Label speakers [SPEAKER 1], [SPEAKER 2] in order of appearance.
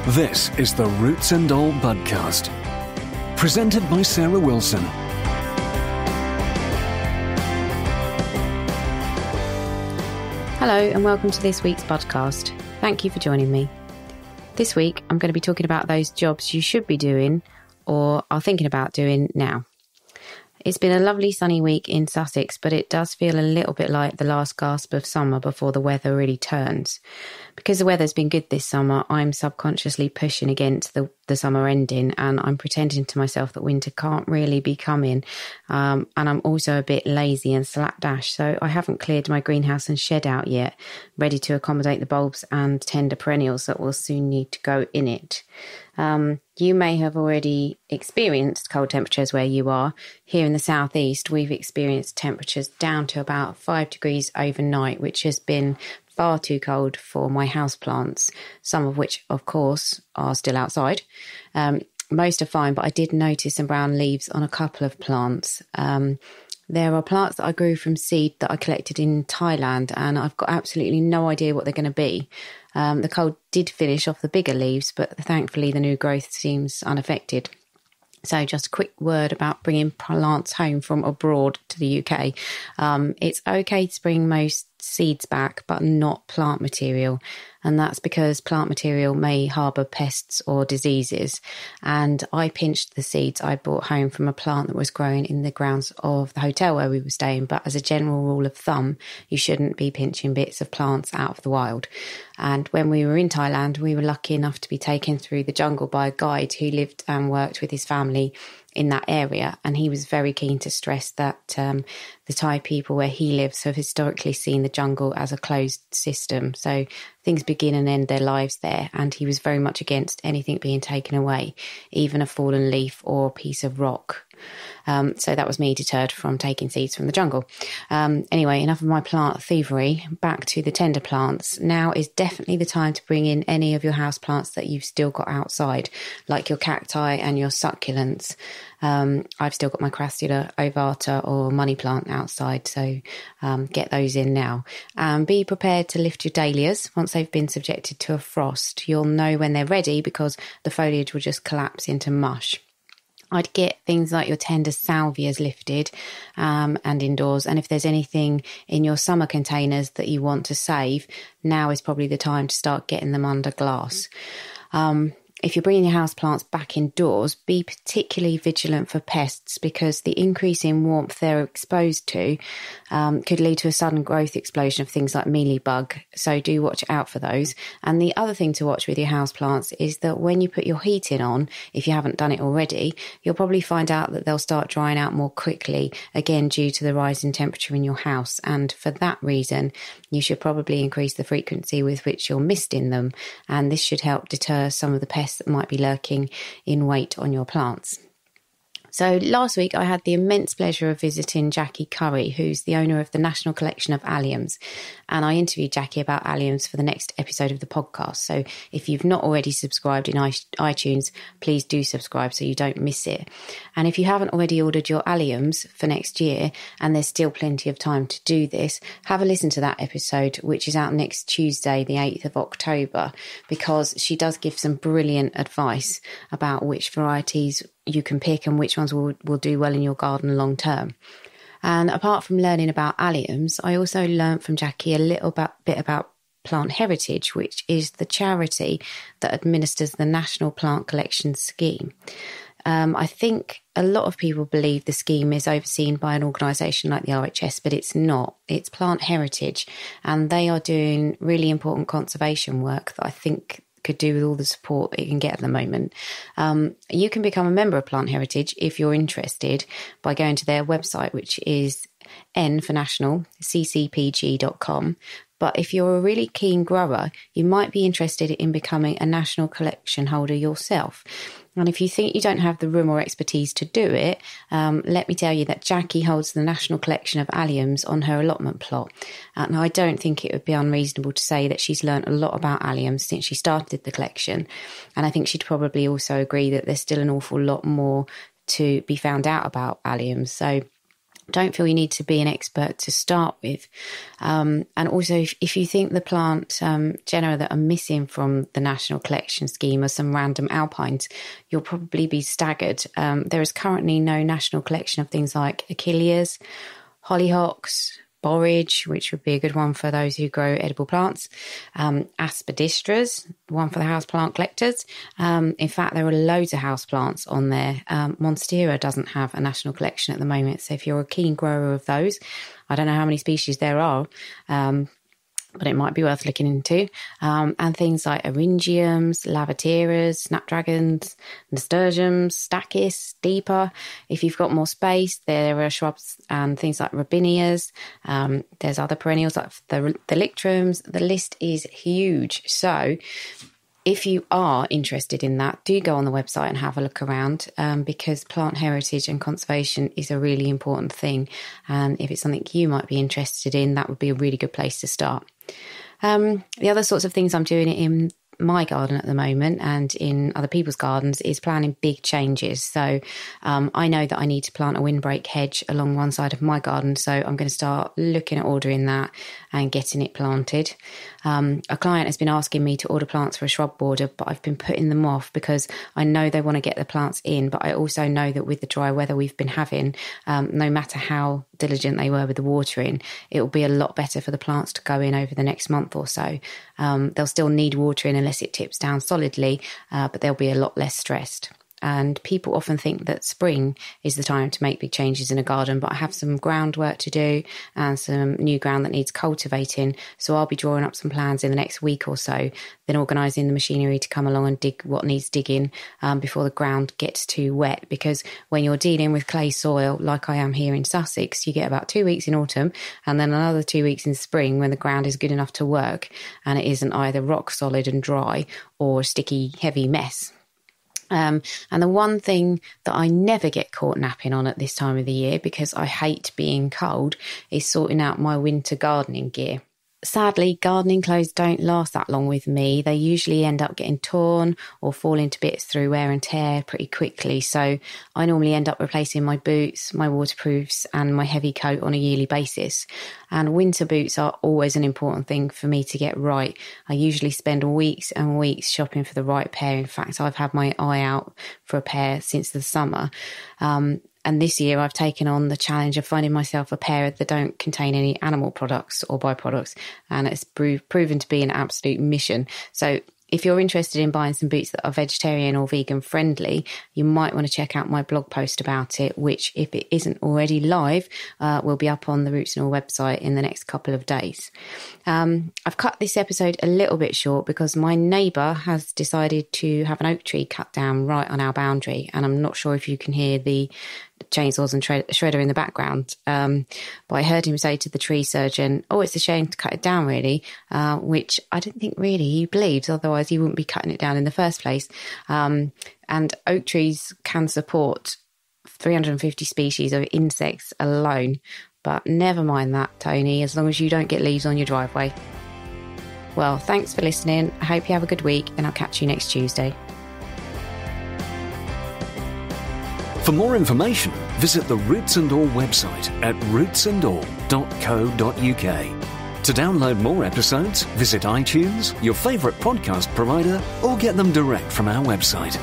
[SPEAKER 1] This is the Roots and All Budcast, presented by Sarah Wilson.
[SPEAKER 2] Hello and welcome to this week's Budcast. Thank you for joining me. This week I'm going to be talking about those jobs you should be doing or are thinking about doing now. It's been a lovely sunny week in Sussex, but it does feel a little bit like the last gasp of summer before the weather really turns. Because the weather's been good this summer, I'm subconsciously pushing against the summer ending, and I'm pretending to myself that winter can't really be coming. And I'm also a bit lazy and slapdash, so I haven't cleared my greenhouse and shed out yet, ready to accommodate the bulbs and tender perennials that will soon need to go in it. You may have already experienced cold temperatures where you are. Here in the southeast, we've experienced temperatures down to about 5 degrees overnight, which has been far too cold for my houseplants, some of which, of course, are still outside. Most are fine, but I did notice some brown leaves on a couple of plants. There are plants that I grew from seed that I collected in Thailand, and I've got absolutely no idea what they're going to be. The cold did finish off the bigger leaves, but thankfully the new growth seems unaffected. So just a quick word about bringing plants home from abroad to the UK. It's okay to bring most seeds back, but not plant material. And that's because plant material may harbour pests or diseases. And I pinched the seeds I brought home from a plant that was growing in the grounds of the hotel where we were staying. But as a general rule of thumb, you shouldn't be pinching bits of plants out of the wild. And when we were in Thailand, we were lucky enough to be taken through the jungle by a guide who lived and worked with his family in that area, and he was very keen to stress that the Thai people where he lives have historically seen the jungle as a closed system, so things begin and end their lives there, and he was very much against anything being taken away, even a fallen leaf or a piece of rock. So that was me deterred from taking seeds from the jungle. Anyway, enough of my plant thievery. Back to the tender plants. Now is definitely the time to bring in any of your house plants that you've still got outside, like your cacti and your succulents. I've still got my Crassula ovata or money plant outside, so get those in now. Be prepared to lift your dahlias once they've been subjected to a frost. You'll know when they're ready because the foliage will just collapse into mush. I'd get things like your tender salvias lifted and indoors. And if there's anything in your summer containers that you want to save, now is probably the time to start getting them under glass. If you're bringing your houseplants back indoors, be particularly vigilant for pests because the increase in warmth they're exposed to could lead to a sudden growth explosion of things like mealybug. So do watch out for those. And the other thing to watch with your houseplants is that when you put your heating on, if you haven't done it already, you'll probably find out that they'll start drying out more quickly, again due to the rise in temperature in your house. And for that reason, you should probably increase the frequency with which you're misting them. And this should help deter some of the pests that might be lurking in wait on your plants. So last week I had the immense pleasure of visiting Jackie Curry, who's the owner of the National Collection of Alliums. And I interviewed Jackie about alliums for the next episode of the podcast. So if you've not already subscribed in iTunes, please do subscribe so you don't miss it. And if you haven't already ordered your alliums for next year, and there's still plenty of time to do this, have a listen to that episode, which is out next Tuesday, the 8th of October, because she does give some brilliant advice about which varieties you can pick and which ones will do well in your garden long term. And apart from learning about alliums, I also learned from Jackie a little bit about Plant Heritage, which is the charity that administers the National Plant Collection Scheme. I think a lot of people believe the scheme is overseen by an organisation like the RHS, but it's not. It's Plant Heritage, and they are doing really important conservation work that I think could do with all the support it can get at the moment. You can become a member of Plant Heritage if you're interested by going to their website, which is N for national, ccpg.com. But if you're a really keen grower, you might be interested in becoming a national collection holder yourself. And if you think you don't have the room or expertise to do it, let me tell you that Jackie holds the National Collection of Alliums on her allotment plot. And I don't think it would be unreasonable to say that she's learnt a lot about alliums since she started the collection. And I think she'd probably also agree that there's still an awful lot more to be found out about alliums. So Don't feel you need to be an expert to start with. And also, if you think the plant genera that are missing from the National Collection Scheme are some random alpines, you'll probably be staggered. There is currently no national collection of things like achilleas, hollyhocks, borage, which would be a good one for those who grow edible plants, aspidistras, one for the houseplant collectors. In fact, there are loads of houseplants on there. Monstera doesn't have a national collection at the moment, so if you're a keen grower of those, I don't know how many species there are, but it might be worth looking into. And things like eryngiums, lavateras, snapdragons, nasturtiums, stachys, deeper. If you've got more space, there are shrubs and things like robinias. There's other perennials like the lictrums. The list is huge. So if you are interested in that, do go on the website and have a look around, because plant heritage and conservation is a really important thing. And if it's something you might be interested in, that would be a really good place to start. The other sorts of things I'm doing in my garden at the moment and in other people's gardens is planning big changes. So I know that I need to plant a windbreak hedge along one side of my garden, so I'm going to start looking at ordering that and getting it planted. A client has been asking me to order plants for a shrub border, but I've been putting them off because I know they want to get the plants in, but I also know that with the dry weather we've been having, no matter how diligent they were with the watering, it will be a lot better for the plants to go in over the next month or so. They'll still need watering unless it tips down solidly, but they'll be a lot less stressed. And people often think that spring is the time to make big changes in a garden, but I have some groundwork to do and some new ground that needs cultivating. So I'll be drawing up some plans in the next week or so, then organising the machinery to come along and dig what needs digging before the ground gets too wet. Because when you're dealing with clay soil, like I am here in Sussex, you get about 2 weeks in autumn and then another 2 weeks in spring when the ground is good enough to work and it isn't either rock solid and dry or a sticky, heavy mess. And the one thing that I never get caught napping on at this time of the year, because I hate being cold, is sorting out my winter gardening gear. Sadly, gardening clothes don't last that long with me. They usually end up getting torn or falling to bits through wear and tear pretty quickly. So I normally end up replacing my boots, my waterproofs and my heavy coat on a yearly basis. And winter boots are always an important thing for me to get right. I usually spend weeks and weeks shopping for the right pair. In fact, I've had my eye out for a pair since the summer. And this year I've taken on the challenge of finding myself a pair that don't contain any animal products or byproducts. And it's proven to be an absolute mission. So if you're interested in buying some boots that are vegetarian or vegan friendly, you might want to check out my blog post about it, which, if it isn't already live, will be up on the Roots and All website in the next couple of days. I've cut this episode a little bit short because my neighbour has decided to have an oak tree cut down right on our boundary, and I'm not sure if you can hear the chainsaws and shredder in the background, but I heard him say to the tree surgeon, "Oh, it's a shame to cut it down, really," which I don't think really he believes, otherwise he wouldn't be cutting it down in the first place. And oak trees can support 350 species of insects alone, but never mind that, Tony, as long as you don't get leaves on your driveway. Well, thanks for listening. I hope you have a good week, and I'll catch you next Tuesday.
[SPEAKER 1] For more information, visit the Roots and All website at rootsandall.co.uk. To download more episodes, visit iTunes, your favourite podcast provider, or get them direct from our website.